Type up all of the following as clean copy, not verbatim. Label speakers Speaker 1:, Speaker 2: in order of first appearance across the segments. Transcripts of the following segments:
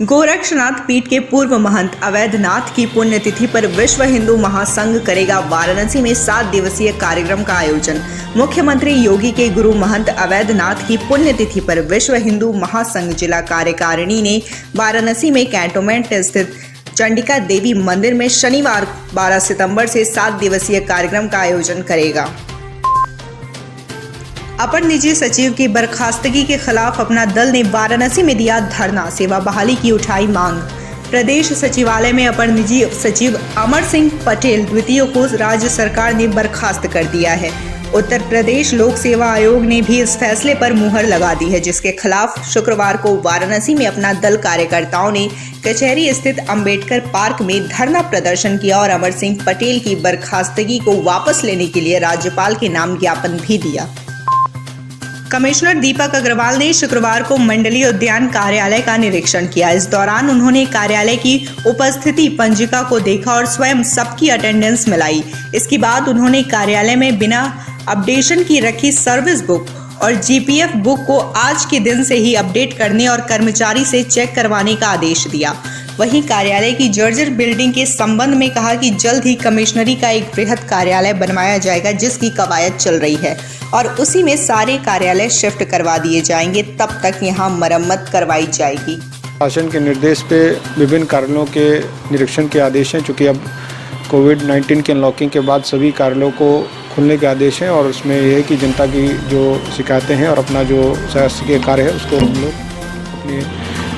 Speaker 1: गोरक्षनाथ पीठ के पूर्व महंत अवैधनाथ की पुण्यतिथि पर विश्व हिंदू महासंघ करेगा वाराणसी में 7 दिवसीय कार्यक्रम का आयोजन। मुख्यमंत्री योगी के गुरु महंत अवैधनाथ की पुण्यतिथि पर विश्व हिंदू महासंघ जिला कार्यकारिणी ने वाराणसी में कैंटोनमेंट स्थित चंडिका देवी मंदिर में शनिवार 12 सितंबर से 7 दिवसीय कार्यक्रम का आयोजन करेगा। अपर निजी सचिव की बर्खास्तगी के खिलाफ अपना दल ने वाराणसी में दिया धरना, सेवा बहाली की उठाई मांग। प्रदेश सचिवालय में अपर निजी सचिव अमर सिंह पटेल द्वितीय को राज्य सरकार ने बर्खास्त कर दिया है। उत्तर प्रदेश लोक सेवा आयोग ने भी इस फैसले पर मुहर लगा दी है, जिसके खिलाफ शुक्रवार को वाराणसी में अपना दल कार्यकर्ताओं ने कचहरी स्थित अंबेडकर पार्क में धरना प्रदर्शन किया और अमर सिंह पटेल की बर्खास्तगी को वापस लेने के लिए राज्यपाल के नाम ज्ञापन भी दिया। कमिश्नर दीपक अग्रवाल ने शुक्रवार को मंडलीय उद्यान कार्यालय का निरीक्षण किया। इस दौरान उन्होंने कार्यालय की उपस्थिति पंजिका को देखा और स्वयं सबकी अटेंडेंस मिलाई। इसके बाद उन्होंने कार्यालय में बिना अपडेशन की रखी सर्विस बुक और जीपीएफ बुक को आज के दिन से ही अपडेट करने और कर्मचारी से चेक करवाने का आदेश दिया। वहीं कार्यालय की जर्जर बिल्डिंग के संबंध में कहा कि जल्द ही कमिश्नरी का एक बृहद कार्यालय बनवाया जाएगा, जिसकी कवायद चल रही है और उसी में सारे कार्यालय शिफ्ट करवा दिए जाएंगे। तब तक यहां मरम्मत करवाई जाएगी।
Speaker 2: शासन के निर्देश पे विभिन्न कार्यालयों के निरीक्षण के आदेश हैं। चूँकि अब कोविड-19 के अनलॉकिंग के बाद सभी कार्यालयों को खुलने के आदेश हैं और उसमें यह है कि जनता की जो शिकायतें हैं और अपना जो शासकीय कार्य है उसको हम लोग अपनी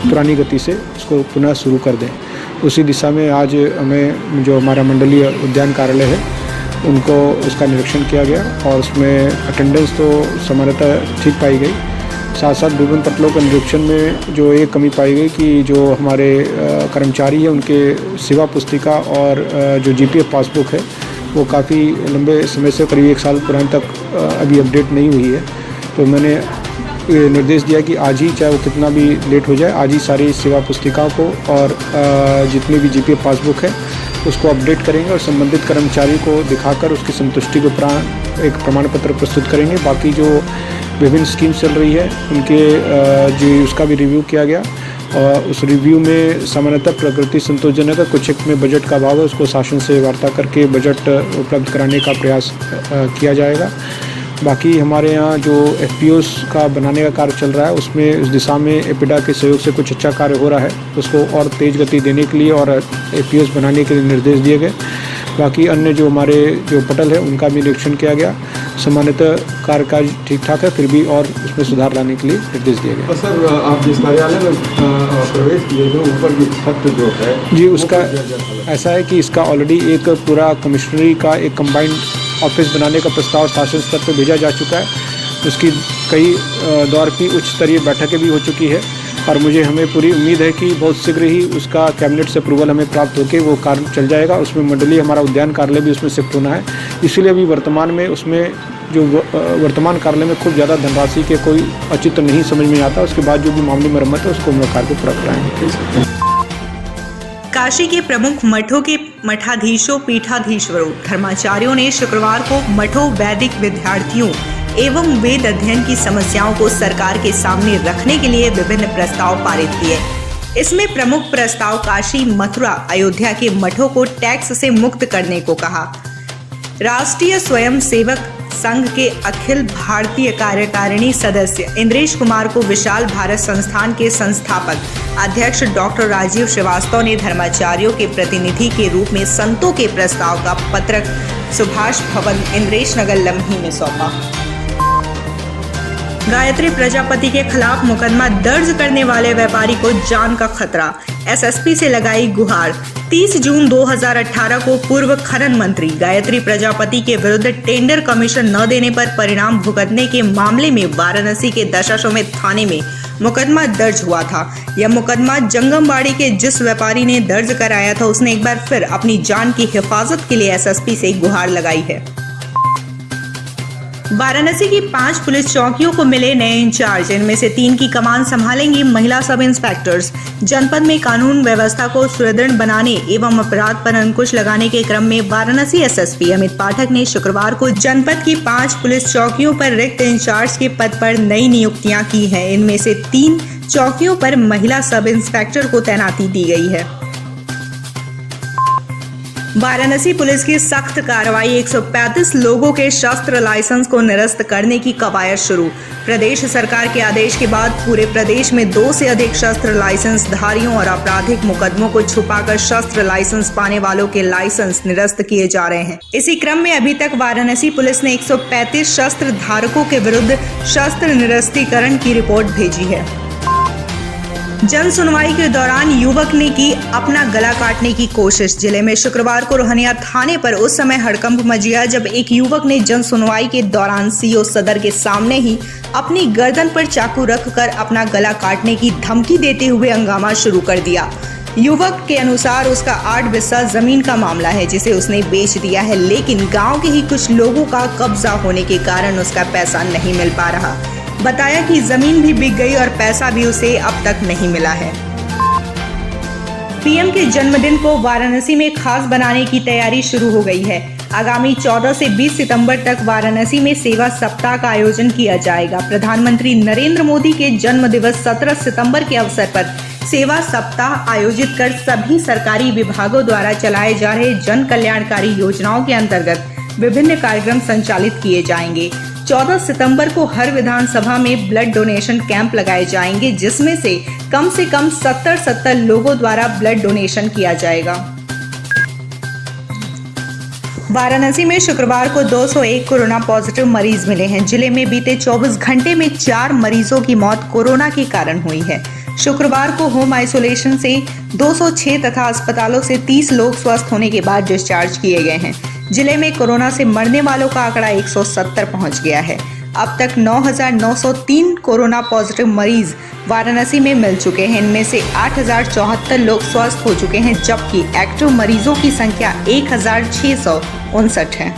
Speaker 2: पुरानी गति से उसको पुनः शुरू कर दें। उसी दिशा में आज हमें जो हमारा मंडलीय उद्यान कार्यालय है उनको उसका निरीक्षण किया गया और उसमें अटेंडेंस तो सामान्यतः ठीक पाई गई। साथ साथ विभिन्न पटलों के निरीक्षण में जो एक कमी पाई गई कि जो हमारे कर्मचारी हैं उनके सेवा पुस्तिका और जो जीपीएफ पासबुक है वो काफ़ी लंबे समय से करीब 1 साल पुराने तक अभी अपडेट नहीं हुई है। तो मैंने ये निर्देश दिया कि आज ही, चाहे वो कितना भी लेट हो जाए, आज ही सारी सेवा पुस्तिकाओं को और जितनी भी जीपीएफ पासबुक है उसको अपडेट करेंगे और संबंधित कर्मचारी को दिखाकर उसकी संतुष्टि के उपरांत एक प्रमाण पत्र प्रस्तुत करेंगे। बाकी जो विभिन्न स्कीम चल रही है उनके जो उसका भी रिव्यू किया गया और उस रिव्यू में सामान्यतः प्रकृति संतोषजनक है। कुछ एक में बजट का अभाव है, उसको शासन से वार्ता करके बजट उपलब्ध कराने का प्रयास किया जाएगा। बाकी हमारे यहाँ जो एफपीओस का बनाने का कार्य चल रहा है उसमें उस दिशा में एपिडा के सहयोग से कुछ अच्छा कार्य हो रहा है, उसको और तेज़ गति देने के लिए और एफपीओस बनाने के लिए निर्देश दिए गए। बाकी अन्य जो हमारे जो पटल है उनका भी निरीक्षण किया गया। सामान्यतः कार्यकाज ठीक ठाक है, फिर भी और उसमें सुधार लाने के लिए निर्देश दिए गए।
Speaker 3: सर, आप जिस कार्यालय में प्रवेश किए थे ऊपर की छत जो है
Speaker 2: जी, उसका ऐसा है कि इसका ऑलरेडी एक पूरा कमिश्नरी का एक कंबाइंड ऑफिस बनाने का प्रस्ताव शासन स्तर पर भेजा जा चुका है। उसकी कई दौर की उच्च स्तरीय बैठकें भी हो चुकी है और हमें पूरी उम्मीद है कि बहुत शीघ्र ही उसका कैबिनेट से अप्रूवल हमें प्राप्त होकर वो कार्य चल जाएगा। उसमें मंडलीय हमारा उद्यान कार्यालय भी उसमें शिफ्ट होना है। इसीलिए अभी वर्तमान में उसमें जो वर्तमान कार्यालय में खूब ज़्यादा धनराशि के कोई औचित्य नहीं समझ में आता। उसके बाद जो भी मामूली मरम्मत है उसको हम लोग कार्य को पूरा कराएंगे।
Speaker 1: काशी के प्रमुख मठों के मठाधीशों, पीठाधीश्वरों, धर्माचार्यों ने शुक्रवार को मठों, वैदिक विद्यार्थियों एवं वेद अध्ययन की समस्याओं को सरकार के सामने रखने के लिए विभिन्न प्रस्ताव पारित किए। इसमें प्रमुख प्रस्ताव काशी, मथुरा, अयोध्या के मठों को टैक्स से मुक्त करने को कहा। राष्ट्रीय स्वयंसेवक संघ के अखिल भारतीय कार्यकारिणी सदस्य इंद्रेश कुमार को विशाल भारत संस्थान के संस्थापक अध्यक्ष डॉक्टर राजीव श्रीवास्तव ने धर्माचार्यों के प्रतिनिधि के रूप में संतों के प्रस्ताव का पत्रक सुभाष भवन, इंद्रेश नगर, लम्ही में सौंपा। गायत्री प्रजापति के खिलाफ मुकदमा दर्ज करने वाले व्यापारी को जान का खतरा, एसएसपी से लगाई गुहार। 30 जून 2018 को पूर्व खनन मंत्री गायत्री प्रजापति के विरुद्ध टेंडर कमीशन न देने पर परिणाम भुगतने के मामले में वाराणसी के दशाश्वमेध थाने में मुकदमा दर्ज हुआ था। यह मुकदमा जंगमबाड़ी के जिस व्यापारी ने दर्ज कराया था उसने एक बार फिर अपनी जान की हिफाजत के लिए एसएसपी से गुहार लगाई है। वाराणसी की 5 पुलिस चौकियों को मिले नए इंचार्ज, इनमें से 3 की कमान संभालेंगी महिला सब इंस्पेक्टर्स। जनपद में कानून व्यवस्था को सुदृढ़ बनाने एवं अपराध पर अंकुश लगाने के क्रम में वाराणसी एसएसपी अमित पाठक ने शुक्रवार को जनपद की 5 पुलिस चौकियों पर रिक्त इंचार्ज के पद पर नई नियुक्तियां की हैं। इनमें से 3 चौकियों पर महिला सब इंस्पेक्टर को तैनाती दी गई है। वाराणसी पुलिस की सख्त कार्रवाई, 135 लोगों के शस्त्र लाइसेंस को निरस्त करने की कवायद शुरू। प्रदेश सरकार के आदेश के बाद पूरे प्रदेश में 2 से अधिक शस्त्र लाइसेंस धारियों और आपराधिक मुकदमों को छुपाकर शस्त्र लाइसेंस पाने वालों के लाइसेंस निरस्त किए जा रहे हैं। इसी क्रम में अभी तक वाराणसी पुलिस ने 135 शस्त्र धारकों के विरुद्ध शस्त्र निरस्तीकरण की रिपोर्ट भेजी है। जन सुनवाई के दौरान युवक ने की अपना गला काटने की कोशिश। जिले में शुक्रवार को रोहनिया थाने पर उस समय हड़कंप मच गया जब एक युवक ने जन सुनवाई के दौरान सीओ सदर के सामने ही अपनी गर्दन पर चाकू रखकर अपना गला काटने की धमकी देते हुए हंगामा शुरू कर दिया। युवक के अनुसार उसका 8 बिस्सा जमीन का मामला है जिसे उसने बेच दिया है, लेकिन गाँव के ही कुछ लोगों का कब्जा होने के कारण उसका पैसा नहीं मिल पा रहा। बताया कि जमीन भी बिक गई और पैसा भी उसे अब तक नहीं मिला है। पीएम के जन्मदिन को वाराणसी में खास बनाने की तैयारी शुरू हो गई है। आगामी 14 से 20 सितंबर तक वाराणसी में सेवा सप्ताह का आयोजन किया जाएगा। प्रधानमंत्री नरेंद्र मोदी के जन्म दिवस 17 सितंबर के अवसर पर सेवा सप्ताह आयोजित कर सभी सरकारी विभागों द्वारा चलाए जा रहे जन कल्याणकारी योजनाओं के अंतर्गत विभिन्न कार्यक्रम संचालित किए जाएंगे। 14 सितंबर को हर विधानसभा में ब्लड डोनेशन कैंप लगाए जाएंगे, जिसमें से कम 70 लोगों द्वारा ब्लड डोनेशन किया जाएगा। वाराणसी में शुक्रवार को 201 कोरोना पॉजिटिव मरीज मिले हैं। जिले में बीते 24 घंटे में 4 मरीजों की मौत कोरोना के कारण हुई है। शुक्रवार को होम आइसोलेशन से 206 तथा अस्पतालों से 30 लोग स्वस्थ होने के बाद डिस्चार्ज किए गए हैं। जिले में कोरोना से मरने वालों का आंकड़ा 170 पहुंच गया है। अब तक 9,903 कोरोना पॉजिटिव मरीज वाराणसी में मिल चुके हैं। इनमें से 8,074 लोग स्वस्थ हो चुके हैं, जबकि एक्टिव मरीजों की संख्या 1,659 है।